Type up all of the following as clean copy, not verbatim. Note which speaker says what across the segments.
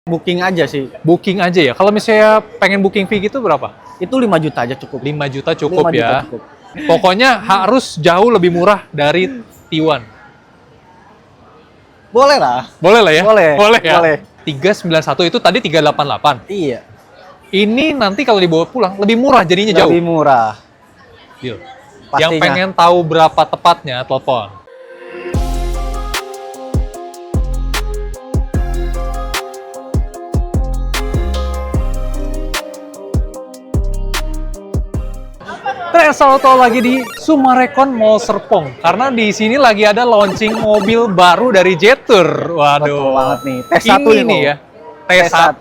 Speaker 1: Booking aja sih.
Speaker 2: Booking aja ya. Kalau misalnya pengen booking fee gitu berapa?
Speaker 1: Itu 5 juta aja cukup.
Speaker 2: 5 juta cukup
Speaker 1: 5 juta
Speaker 2: ya.
Speaker 1: cukup.
Speaker 2: Pokoknya harus jauh lebih murah dari T1.
Speaker 1: Boleh lah.
Speaker 2: Boleh lah ya?
Speaker 1: Boleh.
Speaker 2: ya?
Speaker 1: Boleh.
Speaker 2: 391 itu tadi 388.
Speaker 1: Iya.
Speaker 2: Ini nanti kalau dibawa pulang lebih murah jadinya jauh.
Speaker 1: Lebih murah.
Speaker 2: Deal.
Speaker 1: Pastinya.
Speaker 2: Yang pengen tahu berapa tepatnya, telepon. Selamat datang lagi di Summarecon Mall Serpong. Karena di sini lagi ada launching mobil baru dari Jetour. Waduh.
Speaker 1: Betul banget nih. T1
Speaker 2: ini ya. T1.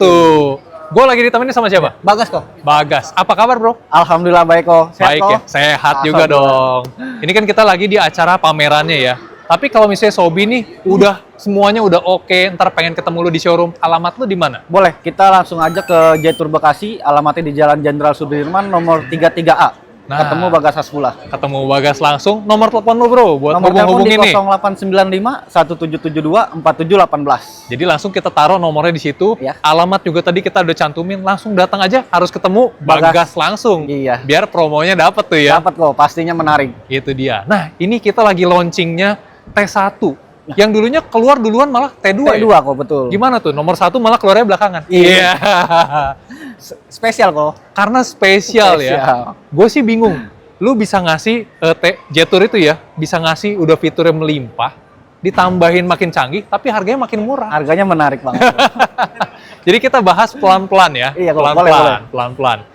Speaker 2: Gue lagi ditemenin sama siapa?
Speaker 1: Bagas kok.
Speaker 2: Bagas. Apa kabar, Bro?
Speaker 1: Alhamdulillah baik kok. Sehat
Speaker 2: Baik
Speaker 1: kok?
Speaker 2: ya, sehat juga dong. Ini kan kita lagi di acara pamerannya ya. Tapi kalau misalnya Sobi nih, semuanya udah oke, ntar pengen ketemu lu di showroom, alamat lu di mana?
Speaker 1: Boleh, kita langsung aja ke Jetour Bekasi, alamatnya di Jalan Jenderal Sudirman nomor 33A.
Speaker 2: Nah.
Speaker 1: Ketemu Bagas Hasbullah.
Speaker 2: Ketemu Bagas langsung. Nomor telepon lu, Bro, buat
Speaker 1: Nomor telepon di
Speaker 2: hubungin nih.
Speaker 1: 0895 1772 4718.
Speaker 2: Jadi langsung kita taruh nomornya di situ.
Speaker 1: Ya.
Speaker 2: Alamat juga tadi kita udah cantumin. Langsung datang aja, harus ketemu Bagas langsung.
Speaker 1: Iya.
Speaker 2: Biar promonya dapet tuh ya.
Speaker 1: Dapat kok, pastinya menarik.
Speaker 2: Itu dia. Nah, ini kita lagi launchingnya T1. Yang dulunya keluar duluan malah T2
Speaker 1: T2
Speaker 2: ya?
Speaker 1: kok, betul.
Speaker 2: Gimana tuh? Nomor 1 malah keluarnya belakangan.
Speaker 1: Iya. Spesial kok.
Speaker 2: Karena spesial ya. Gue sih bingung. Lu bisa ngasih Jetour itu ya, bisa ngasih udah fiturnya melimpah, ditambahin makin canggih, tapi harganya makin murah.
Speaker 1: Harganya menarik banget.
Speaker 2: Jadi kita bahas pelan-pelan ya.
Speaker 1: Iya, boleh.
Speaker 2: Pelan-pelan.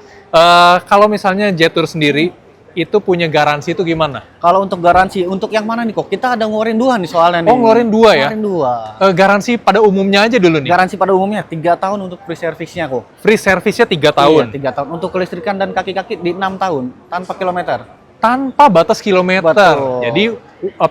Speaker 2: Kalau misalnya Jetour sendiri, itu punya garansi itu gimana?
Speaker 1: Kalau untuk garansi, untuk yang mana nih kok? Kita ada ngeluarin dua nih soalnya nih.
Speaker 2: Oh, ngeluarin dua ya?
Speaker 1: Ngeluarin dua.
Speaker 2: Garansi pada umumnya aja dulu nih.
Speaker 1: Garansi pada umumnya 3 tahun untuk free service-nya kok.
Speaker 2: Free service-nya 3 tahun.
Speaker 1: Iya, 3 tahun. Untuk kelistrikan dan kaki-kaki di 6 tahun, tanpa kilometer.
Speaker 2: Tanpa batas kilometer.
Speaker 1: Betul.
Speaker 2: Jadi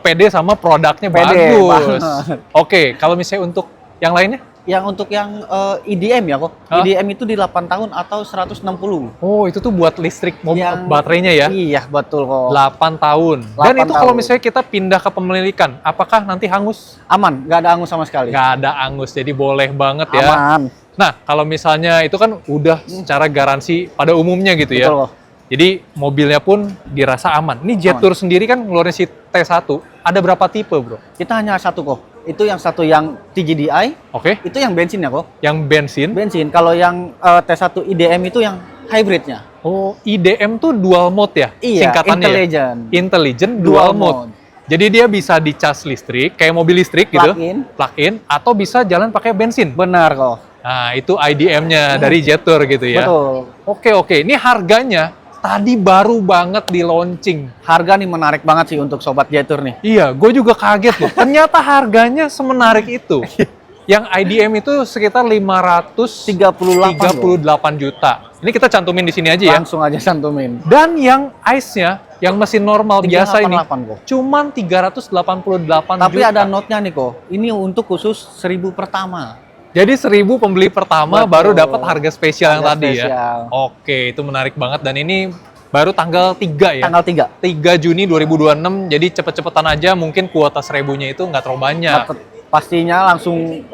Speaker 2: PD sama produknya
Speaker 1: PD,
Speaker 2: bagus.
Speaker 1: banget.
Speaker 2: Oke, kalau misalnya untuk yang lainnya?
Speaker 1: Yang untuk yang IDM ya kok.
Speaker 2: Hah?
Speaker 1: IDM itu di 8 tahun atau 160.
Speaker 2: Oh, itu tuh buat listrik
Speaker 1: Yang-
Speaker 2: baterainya ya?
Speaker 1: Iya, betul kok.
Speaker 2: 8 tahun.
Speaker 1: 8
Speaker 2: Dan itu kalau
Speaker 1: tahun.
Speaker 2: misalnya kita pindah ke pemilikan, apakah nanti hangus?
Speaker 1: Aman, nggak ada angus sama sekali.
Speaker 2: Nggak ada angus, jadi boleh banget ya.
Speaker 1: Aman.
Speaker 2: Nah, kalau misalnya itu kan udah secara garansi pada umumnya gitu ya.
Speaker 1: Betul kok.
Speaker 2: Jadi mobilnya pun dirasa aman. Ini Jetour sendiri kan ngeluarin si T1, ada berapa tipe, Bro?
Speaker 1: Kita hanya satu kok. Itu yang satu yang TGDI,
Speaker 2: Oke,
Speaker 1: itu yang bensin ya kok.
Speaker 2: yang bensin.
Speaker 1: Bensin. Kalau yang T1 IDM itu yang hybridnya.
Speaker 2: Oh, IDM tuh dual mode ya?
Speaker 1: Iya,
Speaker 2: Singkatannya ya?
Speaker 1: intelligent.
Speaker 2: Intelligent dual mode. Jadi dia bisa dicas listrik, kayak mobil listrik gitu. Plug-in, atau bisa jalan pakai bensin.
Speaker 1: Benar kok.
Speaker 2: Nah, itu IDM-nya dari Jetour gitu ya.
Speaker 1: Betul.
Speaker 2: Oke. Ini harganya tadi baru banget di launching.
Speaker 1: Harga nih menarik banget sih untuk sobat Jetour nih.
Speaker 2: Iya, gue juga kaget loh. Ternyata harganya semenarik itu. Yang IDM itu sekitar 538 juta. Ini kita cantumin di sini aja ya.
Speaker 1: Langsung aja santumin.
Speaker 2: Dan yang ICE-nya, yang mesin normal biasa ini,
Speaker 1: 388 kok.
Speaker 2: cuman 388
Speaker 1: Tapi
Speaker 2: juta.
Speaker 1: ada note-nya nih kok. Ini untuk khusus 1000 pertama.
Speaker 2: Jadi 1000 pembeli pertama
Speaker 1: Betul.
Speaker 2: baru dapat harga spesial yang
Speaker 1: Harga
Speaker 2: tadi
Speaker 1: spesial.
Speaker 2: ya. Oke, itu menarik banget. Dan ini baru tanggal 3 ya.
Speaker 1: Tanggal 3.
Speaker 2: 3 Juni 2026, jadi cepet-cepetan aja, mungkin kuota 1000-nya itu nggak terlalu banyak.
Speaker 1: Pastinya langsung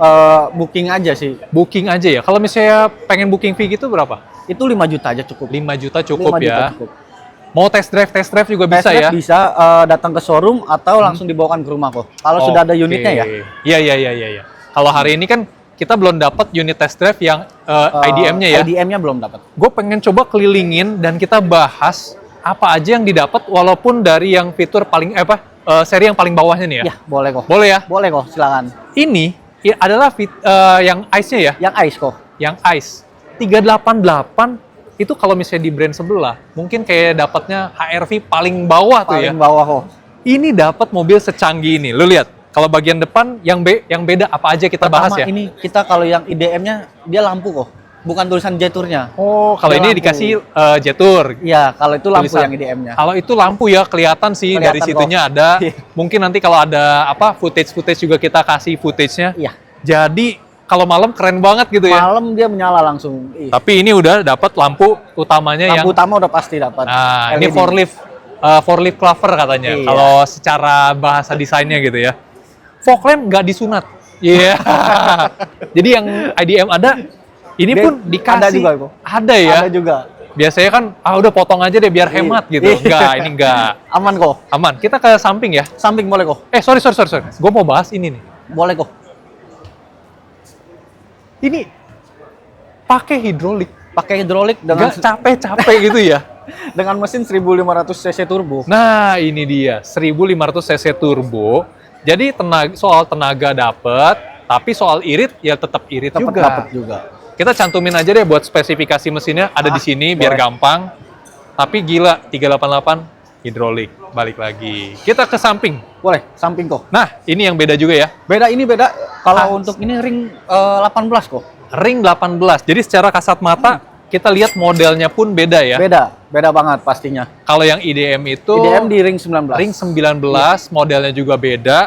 Speaker 1: booking aja sih.
Speaker 2: Booking aja ya. Kalau misalnya pengen booking fee gitu berapa?
Speaker 1: Itu 5 juta aja cukup.
Speaker 2: 5 juta cukup
Speaker 1: 5 juta
Speaker 2: ya.
Speaker 1: cukup.
Speaker 2: Mau test drive juga bisa
Speaker 1: Test drive
Speaker 2: ya?
Speaker 1: bisa datang ke showroom atau langsung dibawakan ke rumah kok. Kalau sudah ada unitnya ya.
Speaker 2: Iya. Kalau hari ini kan kita belum dapat unit test drive yang IDM-nya ya.
Speaker 1: IDM-nya belum dapat.
Speaker 2: Gue pengen coba kelilingin dan kita bahas apa aja yang didapat walaupun dari yang fitur paling seri yang paling bawahnya nih ya.
Speaker 1: Ya, boleh kok.
Speaker 2: Boleh ya?
Speaker 1: Boleh kok, silakan.
Speaker 2: Ini adalah yang ICE-nya ya.
Speaker 1: Yang ice kok.
Speaker 2: Yang ICE 388 itu kalau misalnya di brand sebelah mungkin kayak dapatnya HR-V paling bawah tuh ya.
Speaker 1: Paling bawah kok.
Speaker 2: Ini dapat mobil secanggih ini. Lu lihat. Kalau bagian depan yang beda apa aja kita bahas ya.
Speaker 1: Ini kita kalau yang IDM-nya dia lampu kok. Bukan tulisan Jetour-nya.
Speaker 2: Oh, kalau
Speaker 1: Dia
Speaker 2: ini
Speaker 1: lampu.
Speaker 2: dikasih Jetour.
Speaker 1: Iya, kalau itu lampu
Speaker 2: Tulisan.
Speaker 1: yang IDM-nya.
Speaker 2: Kalau itu lampu ya kelihatan sih
Speaker 1: Kelihatan
Speaker 2: dari situnya
Speaker 1: kok.
Speaker 2: ada. Mungkin nanti kalau ada footage juga kita kasih footage-nya.
Speaker 1: Iya.
Speaker 2: Jadi kalau malam keren banget gitu ya.
Speaker 1: Malam dia menyala langsung. Iya.
Speaker 2: Tapi ini udah dapat lampu utamanya yang
Speaker 1: Lampu utama udah pasti dapat.
Speaker 2: nah, ini
Speaker 1: LED.
Speaker 2: four leaf clover katanya.
Speaker 1: Iya.
Speaker 2: Kalau secara bahasa desainnya gitu ya. Fog lamp nggak disunat. Iya. Jadi yang IDM ada, ini
Speaker 1: Dia
Speaker 2: pun dikasih.
Speaker 1: ada juga kok.
Speaker 2: Ada ya.
Speaker 1: Ada juga.
Speaker 2: Biasanya kan, udah potong aja deh biar hemat gitu.
Speaker 1: Iya.
Speaker 2: Enggak, ini enggak.
Speaker 1: Aman kok.
Speaker 2: Aman. Kita ke samping ya.
Speaker 1: Samping boleh kok.
Speaker 2: Sorry. Gue mau bahas ini nih.
Speaker 1: Boleh kok.
Speaker 2: Ini pakai hidrolik.
Speaker 1: Pakai hidrolik dengan
Speaker 2: Nggak capek-capek gitu ya.
Speaker 1: dengan mesin 1500 cc turbo.
Speaker 2: Nah, ini dia. 1500 cc turbo. Jadi soal tenaga dapet, tapi soal irit ya tetap irit juga.
Speaker 1: Dapat juga.
Speaker 2: Kita cantumin aja deh buat spesifikasi mesinnya ada di sini biar
Speaker 1: boleh.
Speaker 2: gampang. Tapi gila 388 hidrolik. Balik lagi. Kita ke samping.
Speaker 1: Boleh, samping kok.
Speaker 2: Nah, ini yang beda juga ya.
Speaker 1: Ini beda. Kalau untuk ini ring 18 kok.
Speaker 2: Ring 18. Jadi secara kasat mata kita lihat modelnya pun beda ya.
Speaker 1: Beda banget pastinya.
Speaker 2: Kalau yang IDM itu
Speaker 1: IDM di ring 19.
Speaker 2: ring 19, modelnya juga beda.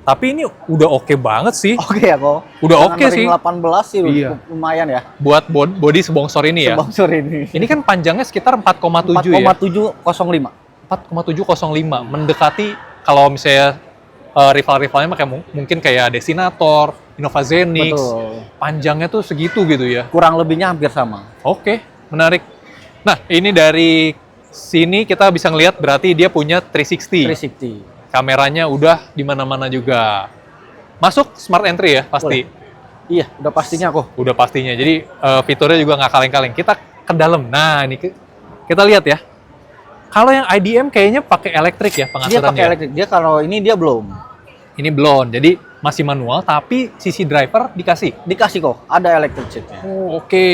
Speaker 2: Tapi ini udah oke banget sih.
Speaker 1: Oke ya kok.
Speaker 2: Udah
Speaker 1: Dengan
Speaker 2: oke sih.
Speaker 1: Ring 18 sih
Speaker 2: Iya.
Speaker 1: lumayan ya.
Speaker 2: Buat body sebongsor ini ya.
Speaker 1: Sebongsor ini.
Speaker 2: Ini kan panjangnya sekitar 4,7 ya.
Speaker 1: 4,705.
Speaker 2: 4,705. Mendekati kalau misalnya rival-rivalnya mungkin kayak Desinator, Innova Zenix.
Speaker 1: Betul.
Speaker 2: Panjangnya tuh segitu gitu ya.
Speaker 1: Kurang lebihnya hampir sama.
Speaker 2: Oke, menarik. Nah, ini dari sini kita bisa ngelihat berarti dia punya 360.
Speaker 1: 360.
Speaker 2: Kameranya udah di mana-mana juga. Masuk smart entry ya pasti.
Speaker 1: Iya, udah pastinya kok.
Speaker 2: Udah pastinya. Jadi fiturnya juga nggak kaleng-kaleng. Kita ke dalam. Nah, ini kita lihat ya. Kalau yang IDM kayaknya pakai elektrik ya
Speaker 1: Dia
Speaker 2: pengaturannya.
Speaker 1: pakai elektrik. Dia kalau ini dia belum.
Speaker 2: Ini belum. Jadi masih manual tapi sisi driver dikasih.
Speaker 1: Dikasih kok, ada electric seatnya.
Speaker 2: Oh, oke.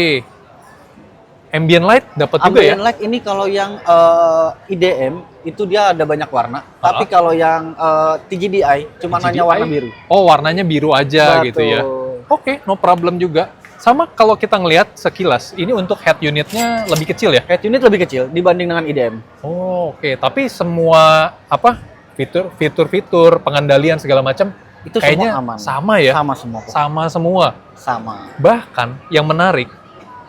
Speaker 2: Ambient light dapat juga ya.
Speaker 1: Ambient light ini kalau yang IDM itu dia ada banyak warna. Tapi kalau yang TGDI cuma
Speaker 2: GDI?
Speaker 1: hanya warna biru.
Speaker 2: Oh, warnanya biru aja gitu ya. Oke, no problem juga. Sama kalau kita ngelihat sekilas, ini untuk head unitnya lebih kecil ya?
Speaker 1: Head unit lebih kecil dibanding dengan IDM.
Speaker 2: Oh, oke. Tapi semua fitur-fitur, pengendalian segala macam
Speaker 1: Itu
Speaker 2: kayaknya
Speaker 1: semua aman.
Speaker 2: sama ya?
Speaker 1: Sama semua kok.
Speaker 2: Sama semua.
Speaker 1: Sama.
Speaker 2: Bahkan yang menarik,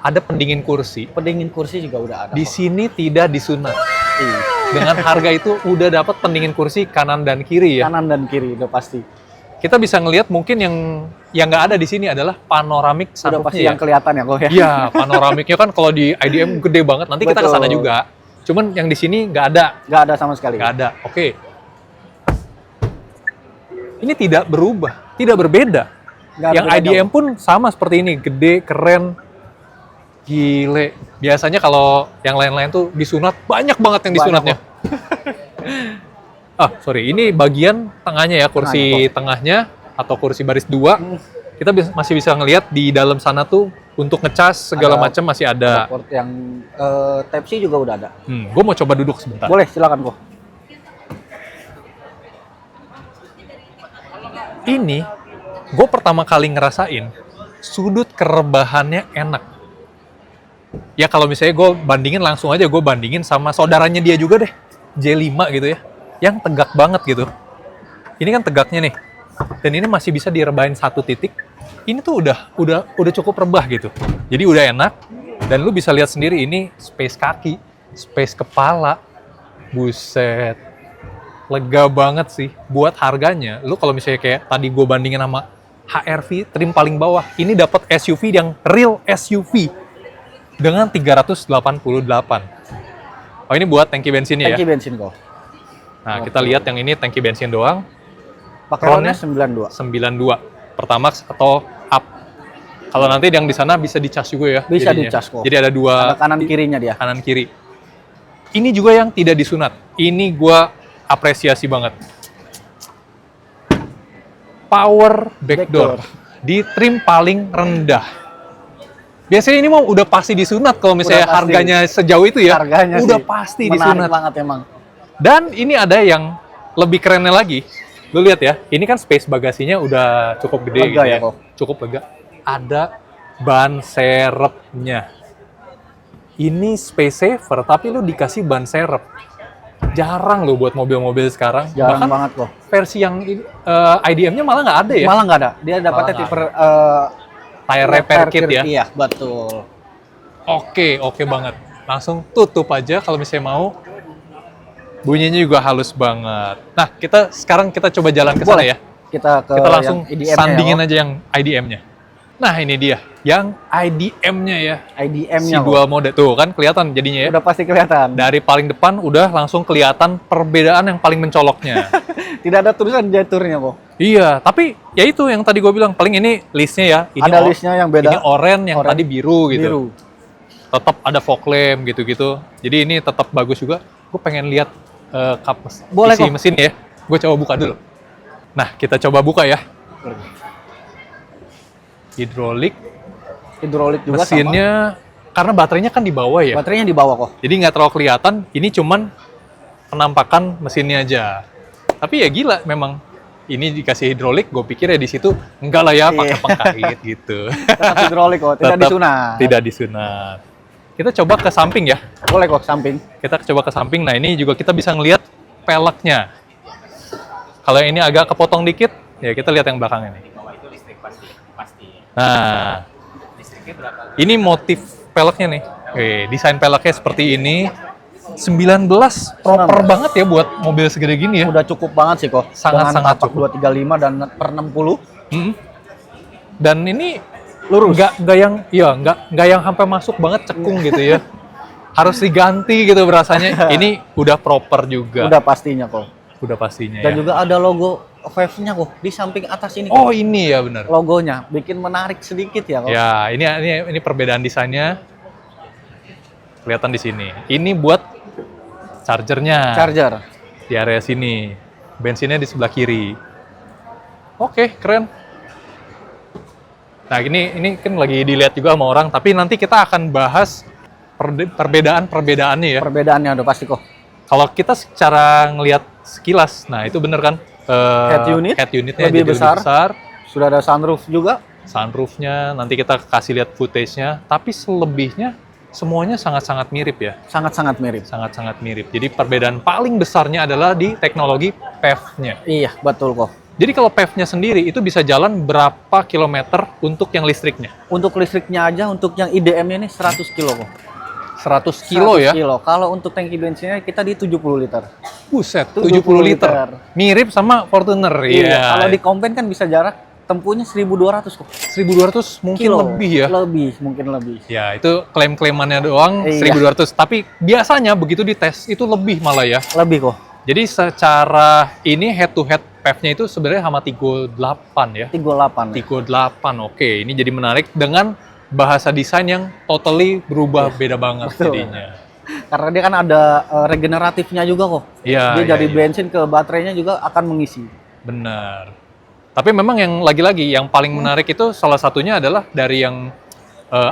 Speaker 2: ada pendingin kursi.
Speaker 1: Pendingin kursi juga udah ada.
Speaker 2: Di
Speaker 1: kok.
Speaker 2: sini tidak disunat.
Speaker 1: Iya.
Speaker 2: Dengan harga itu udah dapat pendingin kursi kanan dan kiri ya.
Speaker 1: Kanan dan kiri udah pasti.
Speaker 2: Kita bisa ngelihat mungkin yang nggak ada di sini adalah panoramik
Speaker 1: Udah pasti
Speaker 2: sunroofnya ya.
Speaker 1: yang kelihatan ya kok ya.
Speaker 2: Iya, panoramiknya kan kalau di IDM gede banget. Nanti kita ke sana
Speaker 1: Betul.
Speaker 2: juga. Cuman yang di sini nggak ada.
Speaker 1: Nggak ada sama sekali.
Speaker 2: Nggak ada. Oke. Ini tidak berubah, tidak berbeda.
Speaker 1: Nggak ada
Speaker 2: Yang
Speaker 1: bedanya,
Speaker 2: IDM pun sama seperti ini, gede, keren, gile. Biasanya kalau yang lain-lain tuh disunat, banyak banget yang disunatnya. Sorry, ini bagian tengahnya ya, kursi tengahnya atau kursi baris 2. Kita masih bisa ngelihat di dalam sana tuh untuk ngecas segala
Speaker 1: Ada-
Speaker 2: macam masih ada.
Speaker 1: Port yang Type-C juga udah ada.
Speaker 2: Gue mau coba duduk sebentar.
Speaker 1: Boleh, silakan kok.
Speaker 2: Ini gue pertama kali ngerasain sudut kerebahannya enak. Ya kalau misalnya gue bandingin langsung aja gue bandingin sama saudaranya dia juga deh, J5 gitu ya, yang tegak banget gitu. Ini kan tegaknya nih, dan ini masih bisa direbahin satu titik. Ini tuh udah cukup rebah gitu. Jadi udah enak, dan lu bisa lihat sendiri ini space kaki, space kepala, buset. Lega banget sih. Buat harganya, lu kalau misalnya kayak tadi gue bandingin sama HR-V trim paling bawah, ini dapat SUV yang real SUV dengan 388. Oh, ini buat tangki bensinnya ya.
Speaker 1: Tangki bensin kok.
Speaker 2: Nah, kita lihat yang ini tangki bensin doang,
Speaker 1: Pakai
Speaker 2: Ronnya?
Speaker 1: ronnya 92.
Speaker 2: 92 Pertamax atau up. Kalau nanti yang di sana bisa dicas juga ya.
Speaker 1: Bisa
Speaker 2: jadinya.
Speaker 1: dicas kok.
Speaker 2: Jadi ada dua
Speaker 1: Ada kanan kirinya dia.
Speaker 2: kanan kiri. Ini juga yang tidak disunat. Ini gua apresiasi banget. Power backdoor di trim paling rendah. Biasanya ini mau udah pasti disunat kalau misalnya
Speaker 1: Udah pasti.
Speaker 2: harganya sejauh itu ya.
Speaker 1: Harganya
Speaker 2: udah
Speaker 1: sih
Speaker 2: pasti
Speaker 1: menarik
Speaker 2: disunat.
Speaker 1: banget emang.
Speaker 2: Dan ini ada yang lebih kerennya lagi. Lu lihat ya, ini kan space bagasinya udah cukup gede
Speaker 1: Lega
Speaker 2: gitu
Speaker 1: ya,
Speaker 2: ya.
Speaker 1: kok.
Speaker 2: Cukup lega. Ada ban serepnya. Ini space saver, tapi lu dikasih ban serep. Jarang lo buat mobil-mobil sekarang.
Speaker 1: Jarang
Speaker 2: Bahkan
Speaker 1: banget kok.
Speaker 2: versi yang IDM-nya malah nggak ada ya.
Speaker 1: Malah nggak ada. Dia dapatnya
Speaker 2: Malah
Speaker 1: tipe
Speaker 2: Tire repair kit ya.
Speaker 1: Iya, betul.
Speaker 2: Oke banget. Langsung tutup aja kalau misalnya mau. Bunyinya juga halus banget. Nah, sekarang kita coba jalan ke sana
Speaker 1: Boleh.
Speaker 2: ya.
Speaker 1: Kita ke
Speaker 2: Kita langsung
Speaker 1: yang IDM-nya
Speaker 2: sandingin
Speaker 1: ya,
Speaker 2: aja yang IDM-nya. Nah, ini dia yang IDM-nya ya. Si
Speaker 1: IDM-nya
Speaker 2: dual mode tuh kan kelihatan jadinya ya.
Speaker 1: udah pasti kelihatan.
Speaker 2: Dari paling depan udah langsung kelihatan perbedaan yang paling mencoloknya.
Speaker 1: Tidak ada tulisan jatuhnya kok.
Speaker 2: Iya, tapi ya itu yang tadi gue bilang, paling ini listnya ya. Ini
Speaker 1: Ada listnya yang beda.
Speaker 2: Ini oranye, yang
Speaker 1: Oranye.
Speaker 2: tadi biru gitu.
Speaker 1: Biru.
Speaker 2: Tetap ada fog lamp gitu-gitu. Jadi ini tetap bagus juga. Gue pengen lihat
Speaker 1: Boleh
Speaker 2: isi
Speaker 1: kok.
Speaker 2: mesin ya. Gue coba buka dulu. Nah, kita coba buka ya.
Speaker 1: Hidrolik juga
Speaker 2: Mesinnya, karena baterainya kan di bawah
Speaker 1: sama.
Speaker 2: ya.
Speaker 1: Baterainya di bawah kok.
Speaker 2: Jadi nggak terlalu kelihatan, ini cuman penampakan mesinnya aja. Tapi ya gila memang. Ini dikasih hidrolik, gue pikir ya di situ enggak lah ya pakai
Speaker 1: Iya.
Speaker 2: pengkait gitu.
Speaker 1: Tetap hidrolik kok, tidak
Speaker 2: Tetap
Speaker 1: disunat.
Speaker 2: Tidak disunat. Kita coba ke samping ya.
Speaker 1: Boleh kok samping.
Speaker 2: Kita coba ke samping. Nah, ini juga kita bisa ngelihat peleknya. Kalau yang ini agak kepotong dikit, ya kita lihat yang belakang ini. Nah, ini motif peleknya nih. Desain peleknya seperti ini. 19 proper banget ya buat mobil segede gini ya.
Speaker 1: Udah cukup banget sih kok.
Speaker 2: Sangat-sangat
Speaker 1: Dengan tapak 235 dan per 60
Speaker 2: Mm. Dan ini
Speaker 1: lurus.
Speaker 2: nggak yang sampai masuk banget cekung gitu ya. Harus diganti gitu berasanya. Ini udah proper juga.
Speaker 1: Udah pastinya kok.
Speaker 2: Udah pastinya
Speaker 1: Dan
Speaker 2: ya.
Speaker 1: juga ada logo Vave-nya kok di samping atas ini.
Speaker 2: Oh,
Speaker 1: Kok.
Speaker 2: ini ya benar.
Speaker 1: Logonya bikin menarik sedikit ya kok.
Speaker 2: Ya, ini perbedaan desainnya. Kelihatan di sini. Ini buat chargernya.
Speaker 1: Charger.
Speaker 2: Di area sini. Bensinnya di sebelah kiri. Oke, keren. Nah, ini kan lagi dilihat juga sama orang, tapi nanti kita akan bahas perbedaan-perbedaannya ya.
Speaker 1: Perbedaannya udah pasti kok.
Speaker 2: Kalau kita secara ngelihat sekilas, nah itu bener kan?
Speaker 1: Head
Speaker 2: unitnya
Speaker 1: lebih
Speaker 2: jadi
Speaker 1: besar. Sudah ada sunroof juga.
Speaker 2: Sunroofnya, nanti kita kasih lihat footage-nya. Tapi selebihnya semuanya sangat-sangat mirip ya.
Speaker 1: Sangat-sangat mirip.
Speaker 2: Sangat-sangat mirip. Jadi perbedaan paling besarnya adalah di teknologi PHEV-nya.
Speaker 1: Iya, betul kok.
Speaker 2: Jadi kalau PHEV-nya sendiri itu bisa jalan berapa kilometer untuk yang listriknya?
Speaker 1: Untuk listriknya aja, untuk yang IDM-nya ini 100 kilo kok.
Speaker 2: 100 kilo
Speaker 1: 100
Speaker 2: ya?
Speaker 1: kilo. Kalau untuk tangki bensinnya kita di 70 liter.
Speaker 2: Buset,
Speaker 1: 70
Speaker 2: 70 liter.
Speaker 1: liter.
Speaker 2: Mirip sama Fortuner. Iya.
Speaker 1: Kalau di kompen kan bisa jarak tempuhnya 1.200 kok.
Speaker 2: 1.200 mungkin lebih ya?
Speaker 1: Lebih, mungkin lebih.
Speaker 2: Ya, itu klaim-klaimannya doang
Speaker 1: Iya.
Speaker 2: 1.200. Tapi biasanya begitu dites, itu lebih malah ya.
Speaker 1: Lebih kok.
Speaker 2: Jadi secara ini head-to-head PHEV-nya itu sebenarnya sama Tiggo 8 ya?
Speaker 1: 38.
Speaker 2: Tiggo 8, oke. Ini jadi menarik dengan bahasa desain yang totally berubah beda banget
Speaker 1: Betul.
Speaker 2: jadinya.
Speaker 1: Karena dia kan ada regeneratifnya juga kok.
Speaker 2: Iya,
Speaker 1: Dia
Speaker 2: iya,
Speaker 1: dari
Speaker 2: iya.
Speaker 1: bensin ke baterainya juga akan mengisi.
Speaker 2: Benar. Tapi memang yang lagi-lagi yang paling menarik itu salah satunya adalah dari yang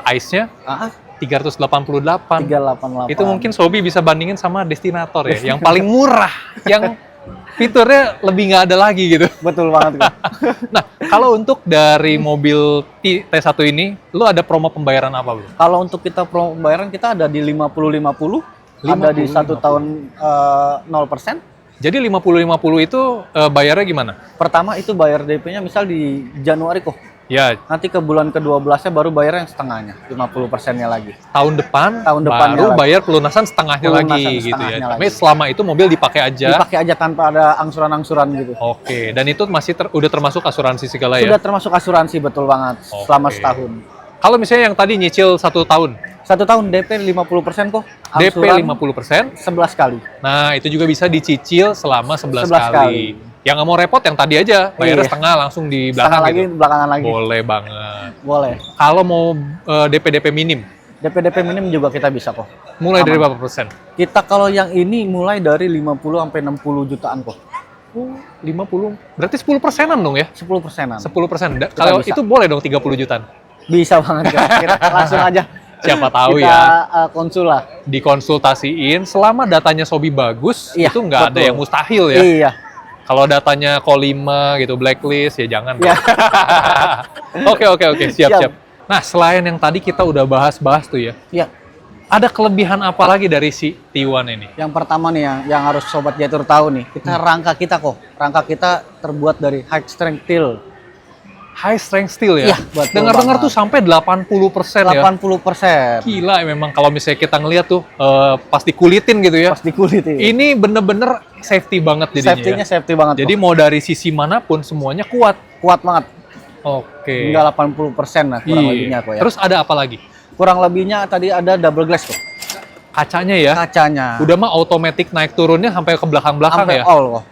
Speaker 2: ICE-nya
Speaker 1: Ah,
Speaker 2: 388.
Speaker 1: 388.
Speaker 2: Itu mungkin Sobi bisa bandingin sama Destinator ya, yang paling murah, yang fiturnya lebih nggak ada lagi gitu.
Speaker 1: Betul banget kok.
Speaker 2: Nah, kalau untuk dari mobil T1 ini, lu ada promo pembayaran apa, Bro?
Speaker 1: Kalau untuk kita promo pembayaran kita ada di 50-50, ada di 1 tahun 0%.
Speaker 2: Jadi 50-50 itu bayarnya gimana?
Speaker 1: Pertama itu bayar DP-nya misal di Januari kok.
Speaker 2: Ya,
Speaker 1: Nanti ke bulan ke-12-nya baru bayar yang setengahnya, 50%-nya lagi.
Speaker 2: tahun depan,
Speaker 1: Tahun depannya
Speaker 2: baru
Speaker 1: lagi.
Speaker 2: bayar pelunasan setengahnya
Speaker 1: Pelunasan
Speaker 2: lagi gitu ya.
Speaker 1: setengahnya
Speaker 2: Tapi
Speaker 1: lagi.
Speaker 2: selama itu mobil dipakai aja.
Speaker 1: Dipakai aja tanpa ada angsuran-angsuran gitu.
Speaker 2: Oke, dan itu masih udah termasuk asuransi segala ya?
Speaker 1: Sudah termasuk asuransi, betul banget, selama
Speaker 2: Oke.
Speaker 1: setahun.
Speaker 2: Kalau misalnya yang tadi nyicil 1 tahun,
Speaker 1: 1 tahun DP 50% kok.
Speaker 2: DP
Speaker 1: Angsuran
Speaker 2: 50%,
Speaker 1: 11 kali.
Speaker 2: nah itu juga bisa dicicil selama 11
Speaker 1: 11
Speaker 2: kali.
Speaker 1: kali.
Speaker 2: Yang nggak mau repot yang tadi aja, bayarnya
Speaker 1: Iya.
Speaker 2: setengah langsung di
Speaker 1: Setengah
Speaker 2: belakang
Speaker 1: lagi,
Speaker 2: gitu.
Speaker 1: belakangan lagi.
Speaker 2: Boleh banget.
Speaker 1: Boleh.
Speaker 2: Kalau mau DP-DP minim,
Speaker 1: DP minim juga kita bisa kok.
Speaker 2: mulai dari
Speaker 1: Aman.
Speaker 2: berapa persen?
Speaker 1: Kita kalau yang ini mulai dari 50 sampai 60 jutaan kok.
Speaker 2: 50, berarti 10%-an dong ya?
Speaker 1: 10%-an.
Speaker 2: 10%. Kalau
Speaker 1: bisa.
Speaker 2: itu boleh dong 30 jutaan?
Speaker 1: Bisa banget kan. Kita langsung aja.
Speaker 2: Siapa tahu
Speaker 1: kita,
Speaker 2: ya.
Speaker 1: konsul lah.
Speaker 2: Dikonsultasiin, selama datanya Sobi bagus,
Speaker 1: Iya,
Speaker 2: itu nggak ada
Speaker 1: betul.
Speaker 2: yang mustahil ya.
Speaker 1: Iya.
Speaker 2: Kalau datanya Kolima gitu, blacklist, ya jangan.
Speaker 1: Iya.
Speaker 2: Oke, siap.
Speaker 1: Siap.
Speaker 2: Nah, selain yang tadi kita udah bahas tuh ya,
Speaker 1: Iya.
Speaker 2: ada kelebihan apa lagi dari si T1 ini?
Speaker 1: Yang pertama nih yang harus sobat Jatuh tahu nih, kita rangka kita kok. Rangka kita terbuat dari high strength steel.
Speaker 2: High strength steel ya?
Speaker 1: Iya, betul
Speaker 2: Dengar-dengar
Speaker 1: banget.
Speaker 2: tuh sampai 80% ya?
Speaker 1: 80%.
Speaker 2: Gila memang kalau misalnya kita ngeliat tuh pas dikulitin gitu ya.
Speaker 1: Pas di kulit ini.
Speaker 2: Ini bener-bener safety banget jadinya
Speaker 1: Safety-nya
Speaker 2: ya.
Speaker 1: safety banget.
Speaker 2: Jadi
Speaker 1: kok.
Speaker 2: mau dari sisi manapun semuanya kuat.
Speaker 1: Kuat banget.
Speaker 2: Oke.
Speaker 1: Hingga 80% lah kurang
Speaker 2: Iya.
Speaker 1: lebihnya kok ya.
Speaker 2: Terus ada apa lagi?
Speaker 1: Kurang lebihnya tadi ada double glass kok.
Speaker 2: Kacanya ya.
Speaker 1: Kacanya.
Speaker 2: Udah mah automatic naik turunnya sampai ke belakang-belakang
Speaker 1: sampai
Speaker 2: ya.
Speaker 1: all kok.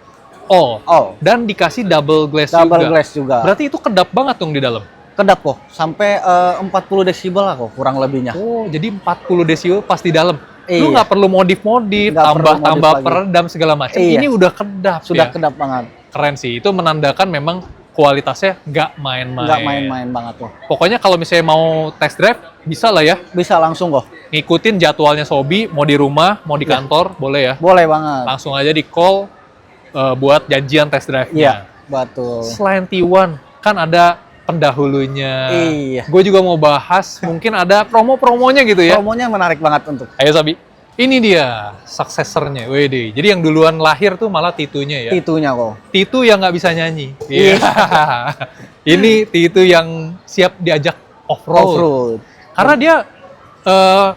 Speaker 1: All.
Speaker 2: Dan dikasih double glass
Speaker 1: Double
Speaker 2: juga.
Speaker 1: glass juga.
Speaker 2: Berarti itu kedap banget dong di dalam.
Speaker 1: Kedap kok. Sampai 40 desibel lah kok kurang lebihnya.
Speaker 2: Oh, jadi 40 desibel pas di dalam.
Speaker 1: Iya.
Speaker 2: Lu nggak perlu modif-modif,
Speaker 1: Nggak perlu
Speaker 2: tambah-tambah
Speaker 1: modif lagi.
Speaker 2: peredam segala macam.
Speaker 1: Iya.
Speaker 2: Ini udah kedap
Speaker 1: Sudah
Speaker 2: ya.
Speaker 1: kedap banget.
Speaker 2: Keren sih. Itu menandakan memang kualitasnya nggak main-main.
Speaker 1: Nggak main-main banget kok.
Speaker 2: Pokoknya kalau misalnya mau test drive, bisa lah ya.
Speaker 1: Bisa langsung kok.
Speaker 2: Ngikutin jadwalnya Sobi, mau di rumah, mau di
Speaker 1: Iya.
Speaker 2: kantor, boleh ya.
Speaker 1: Boleh banget.
Speaker 2: Langsung aja di call buat janjian test drive-nya.
Speaker 1: Iya, betul.
Speaker 2: Selain T1, kan ada pendahulunya.
Speaker 1: Iya.
Speaker 2: Gue juga mau bahas, mungkin ada promo-promonya gitu ya.
Speaker 1: Promonya menarik banget untuk.
Speaker 2: Ayo Sabi, ini dia successor-nya, WD. Jadi yang duluan lahir tuh malah T2-nya ya.
Speaker 1: Itunya kok.
Speaker 2: T2 yang nggak bisa nyanyi.
Speaker 1: Iya.
Speaker 2: Ini T2 yang siap diajak off-road.
Speaker 1: Off-road.
Speaker 2: Karena dia,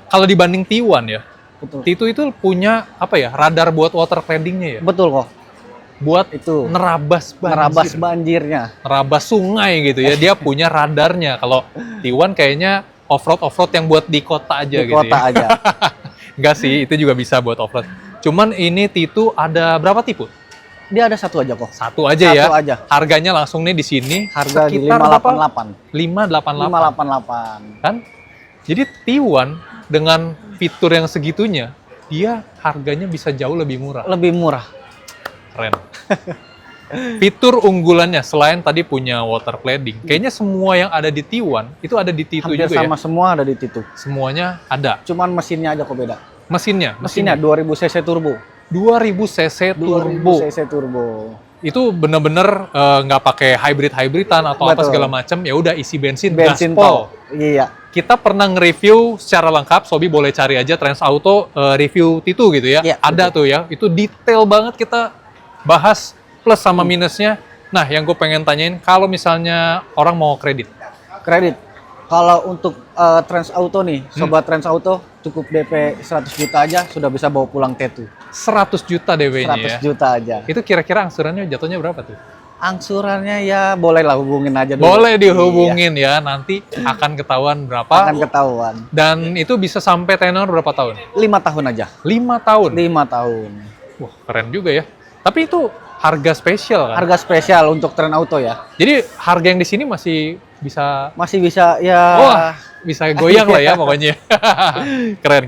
Speaker 2: kalau dibanding T1 ya,
Speaker 1: Betul.
Speaker 2: T2 itu punya apa ya, radar buat water cladding-nya ya.
Speaker 1: Betul kok.
Speaker 2: Buat
Speaker 1: Itu.
Speaker 2: nerabas banjir.
Speaker 1: Nerabas banjirnya.
Speaker 2: Nerabas sungai gitu ya. Dia punya radarnya. Kalau T1 kayaknya off-road yang buat di kota aja
Speaker 1: Di
Speaker 2: gitu
Speaker 1: kota
Speaker 2: ya.
Speaker 1: aja.
Speaker 2: Enggak sih, itu juga bisa buat off-road. Cuman ini T2 ada berapa tipe?
Speaker 1: Dia ada satu aja kok.
Speaker 2: Satu aja ya.
Speaker 1: Satu aja.
Speaker 2: Harganya langsung nih di sini
Speaker 1: Harga di
Speaker 2: sekitar berapa?
Speaker 1: 588.
Speaker 2: 588.
Speaker 1: 588.
Speaker 2: Kan? Jadi T1 dengan fitur yang segitunya, dia harganya bisa jauh lebih murah.
Speaker 1: Lebih murah.
Speaker 2: Keren. Fitur unggulannya selain tadi punya water cladding, kayaknya semua yang ada di T1 itu ada di T2
Speaker 1: Hampir
Speaker 2: juga
Speaker 1: sama
Speaker 2: ya.
Speaker 1: semua ada di Titu.
Speaker 2: Semuanya ada.
Speaker 1: Cuman mesinnya aja kok beda.
Speaker 2: Mesinnya,
Speaker 1: Mesinnya 2000 cc turbo.
Speaker 2: 2000 cc
Speaker 1: 2000
Speaker 2: turbo.
Speaker 1: cc turbo.
Speaker 2: Itu bener-bener nggak pakai hybridan atau apa
Speaker 1: Betul.
Speaker 2: segala macam. Ya udah isi bensin,
Speaker 1: Bensin
Speaker 2: gaspol.
Speaker 1: tol. Iya.
Speaker 2: Kita pernah nge-review secara lengkap, Sobi boleh cari aja Trans Auto review T2 gitu ya.
Speaker 1: Iya,
Speaker 2: Ada tuh ya. Itu detail banget kita bahas plus sama minusnya. Nah, yang gue pengen tanyain, kalau misalnya orang mau kredit,
Speaker 1: Kredit. Kalau untuk Trans Auto nih, sobat Trans Auto cukup DP 100 juta aja sudah bisa bawa pulang T2.
Speaker 2: 100 juta DP-nya
Speaker 1: 100
Speaker 2: ya.
Speaker 1: juta aja.
Speaker 2: Itu kira-kira angsurannya jatuhnya berapa tuh?
Speaker 1: Angsurannya ya boleh lah hubungin aja dulu.
Speaker 2: Boleh dihubungin ya, nanti akan ketahuan
Speaker 1: Iya,
Speaker 2: berapa.
Speaker 1: akan ketahuan.
Speaker 2: Dan itu bisa sampai tenor berapa tahun?
Speaker 1: 5 tahun aja.
Speaker 2: 5 tahun.
Speaker 1: 5 tahun.
Speaker 2: Wah, keren juga ya. Tapi itu harga spesial kan?
Speaker 1: Harga spesial untuk Trans Auto ya.
Speaker 2: Jadi harga yang di sini masih bisa
Speaker 1: Masih bisa ya.
Speaker 2: wah, bisa goyang lah ya pokoknya. Keren.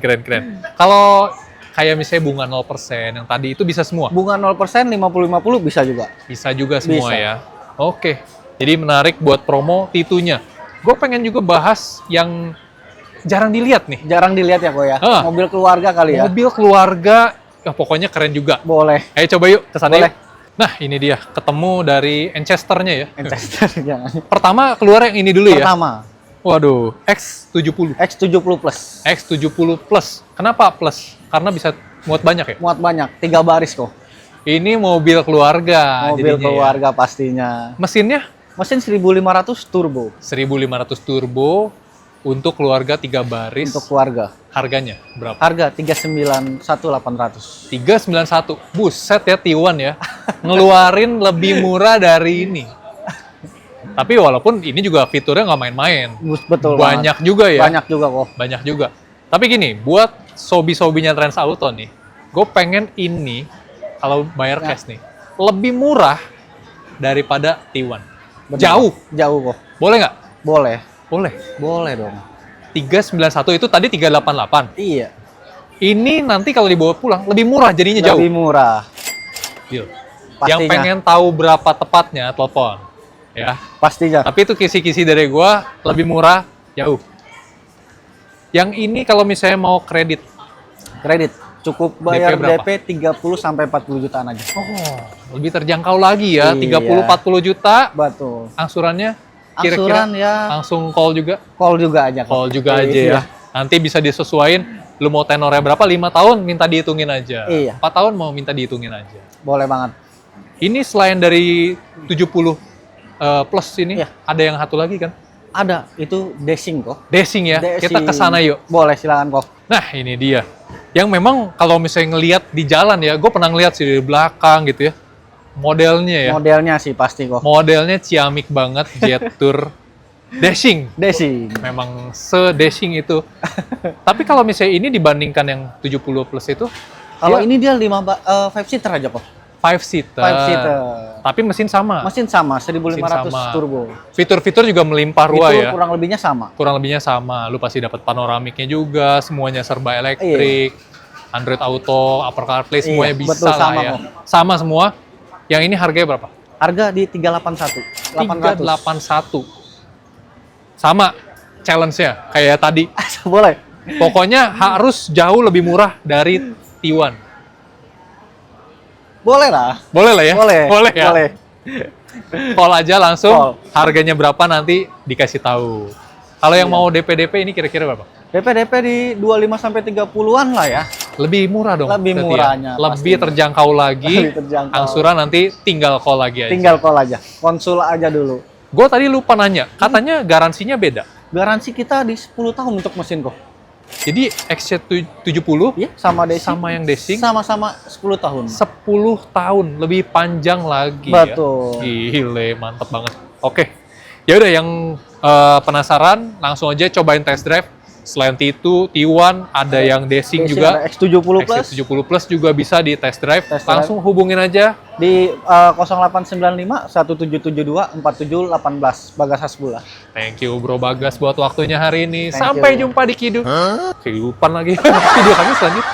Speaker 2: Kalau kayak misalnya bunga 0% yang tadi itu bisa semua?
Speaker 1: Bunga 0%, 50-50 bisa juga.
Speaker 2: Bisa juga semua
Speaker 1: Bisa.
Speaker 2: ya. Oke. Jadi menarik buat promo T2-nya. Gue pengen juga bahas yang jarang dilihat nih.
Speaker 1: Jarang dilihat ya kok ya.
Speaker 2: Ah.
Speaker 1: Mobil keluarga kali ya.
Speaker 2: Mobil keluarga, ya pokoknya keren juga.
Speaker 1: Boleh.
Speaker 2: Ayo coba yuk ke sana
Speaker 1: Boleh.
Speaker 2: yuk. Nah, ini dia ketemu dari Manchester-nya ya.
Speaker 1: Manchester jangan.
Speaker 2: Pertama keluar yang ini dulu ya.
Speaker 1: Pertama,
Speaker 2: Waduh, X70.
Speaker 1: X70 Plus.
Speaker 2: X70 Plus. Kenapa Plus? Karena bisa muat banyak ya?
Speaker 1: Muat banyak, 3 baris kok.
Speaker 2: Ini mobil keluarga
Speaker 1: Mobil
Speaker 2: jadinya
Speaker 1: keluarga pastinya.
Speaker 2: ya. Mesinnya
Speaker 1: Mesin 1500 turbo
Speaker 2: 1500 turbo untuk keluarga 3 baris.
Speaker 1: untuk keluarga.
Speaker 2: Harganya berapa?
Speaker 1: Harga 391.800.
Speaker 2: 391. Buset ya T1 ya. Ngeluarin lebih murah dari ini. Tapi walaupun ini juga fiturnya nggak main-main.
Speaker 1: Betul
Speaker 2: Banyak
Speaker 1: banget.
Speaker 2: juga ya.
Speaker 1: Banyak juga kok.
Speaker 2: Banyak juga. Tapi gini, buat sobi-sobinya Trans Auto nih, gue pengen ini kalau bayar
Speaker 1: Ya.
Speaker 2: cash nih lebih murah daripada T1.
Speaker 1: Benar.
Speaker 2: Jauh.
Speaker 1: Jauh kok.
Speaker 2: Boleh nggak?
Speaker 1: Boleh.
Speaker 2: Boleh.
Speaker 1: Boleh dong.
Speaker 2: 391 itu tadi 388.
Speaker 1: Iya.
Speaker 2: Ini nanti kalau dibawa pulang lebih murah jadinya jauh.
Speaker 1: Lebih murah.
Speaker 2: Deal.
Speaker 1: Pastinya.
Speaker 2: Yang pengen tahu berapa tepatnya telepon. Ya.
Speaker 1: Pastinya.
Speaker 2: Tapi itu kisi-kisi dari gua lebih murah jauh. Yang ini kalau misalnya mau kredit.
Speaker 1: Kredit. Cukup bayar
Speaker 2: berapa?
Speaker 1: DP 30 sampai 40 jutaan aja.
Speaker 2: Oh, lebih terjangkau lagi ya.
Speaker 1: Iya.
Speaker 2: 30-40 juta
Speaker 1: Betul.
Speaker 2: angsurannya kira-kira
Speaker 1: Angsuran ya
Speaker 2: langsung call juga.
Speaker 1: call juga aja kok.
Speaker 2: Call juga aja
Speaker 1: Iya.
Speaker 2: ya. Nanti bisa disesuaiin. Lu mau tenornya berapa? 5 tahun minta dihitungin aja.
Speaker 1: Iya.
Speaker 2: 4 tahun mau minta dihitungin aja.
Speaker 1: Boleh banget.
Speaker 2: Ini selain dari 70 plus ini,
Speaker 1: Iya.
Speaker 2: ada yang satu lagi kan?
Speaker 1: Ada, itu desing kok.
Speaker 2: Desing ya.
Speaker 1: Desing.
Speaker 2: Kita ke sana yuk.
Speaker 1: Boleh, silakan kok.
Speaker 2: Nah, ini dia. Yang memang kalau misalnya ngelihat di jalan ya, gue pernah ngelihat sih di belakang gitu ya. Modelnya ya.
Speaker 1: Modelnya sih pasti kok.
Speaker 2: Modelnya ciamik banget, Jet Tour dashing.
Speaker 1: Desi.
Speaker 2: Memang se-dashing itu. Tapi kalau misalnya ini dibandingkan yang 70 plus itu,
Speaker 1: Kalau
Speaker 2: dia
Speaker 1: ini dia 5 seater aja kok.
Speaker 2: 5 seater.
Speaker 1: 5 seater.
Speaker 2: Tapi mesin sama.
Speaker 1: Mesin sama 1500
Speaker 2: Mesin sama.
Speaker 1: turbo.
Speaker 2: Fitur-fitur juga melimpah ruah
Speaker 1: Itu
Speaker 2: ya.
Speaker 1: kurang lebihnya sama.
Speaker 2: Kurang lebihnya sama. Lu pasti dapat panoramiknya juga, semuanya serba elektrik, Android Auto, Apple CarPlay, semuanya
Speaker 1: Iya,
Speaker 2: bisa
Speaker 1: betul,
Speaker 2: lah
Speaker 1: sama
Speaker 2: ya.
Speaker 1: kok.
Speaker 2: Sama semua. Yang ini harganya berapa?
Speaker 1: Harga di 381. 800.
Speaker 2: 381. Sama challenge-nya kayak tadi.
Speaker 1: Boleh.
Speaker 2: Pokoknya harus jauh lebih murah dari T1.
Speaker 1: Boleh lah.
Speaker 2: Boleh lah ya?
Speaker 1: Boleh.
Speaker 2: Boleh ya?
Speaker 1: Boleh.
Speaker 2: Call aja langsung,
Speaker 1: Call.
Speaker 2: harganya berapa nanti dikasih tahu. Kalau yang
Speaker 1: Iya.
Speaker 2: mau DP-DP ini kira-kira berapa?
Speaker 1: DP di 25 sampai 30-an lah ya.
Speaker 2: Lebih murah dong.
Speaker 1: Lebih
Speaker 2: berarti ya?
Speaker 1: murahnya
Speaker 2: Lebih
Speaker 1: pastinya.
Speaker 2: terjangkau lagi.
Speaker 1: Lebih terjangkau.
Speaker 2: Angsuran nanti tinggal call lagi aja.
Speaker 1: Tinggal call aja. Konsul aja dulu.
Speaker 2: Gue tadi lupa nanya, katanya garansinya beda.
Speaker 1: Garansi kita di 10 tahun untuk mesin kok.
Speaker 2: Jadi XC70
Speaker 1: Iya, sama Desi.
Speaker 2: sama yang Dashing
Speaker 1: Sama-sama 10 tahun.
Speaker 2: 10 tahun, lebih panjang lagi
Speaker 1: Betul.
Speaker 2: ya. Gile, mantep banget. Oke, ya udah yang penasaran langsung aja cobain test drive. Selain T2, T1, ada yang Dashing
Speaker 1: Desi
Speaker 2: juga.
Speaker 1: ada X70 Plus
Speaker 2: XC70 Plus juga bisa di test drive.
Speaker 1: Test drive.
Speaker 2: Langsung hubungin aja.
Speaker 1: di 0895 1772 4718 Bagas Hasbullah.
Speaker 2: Thank you Bro Bagas buat waktunya hari ini.
Speaker 1: Thank
Speaker 2: Sampai
Speaker 1: you.
Speaker 2: jumpa di Kehidupan lagi. Video kami selanjutnya.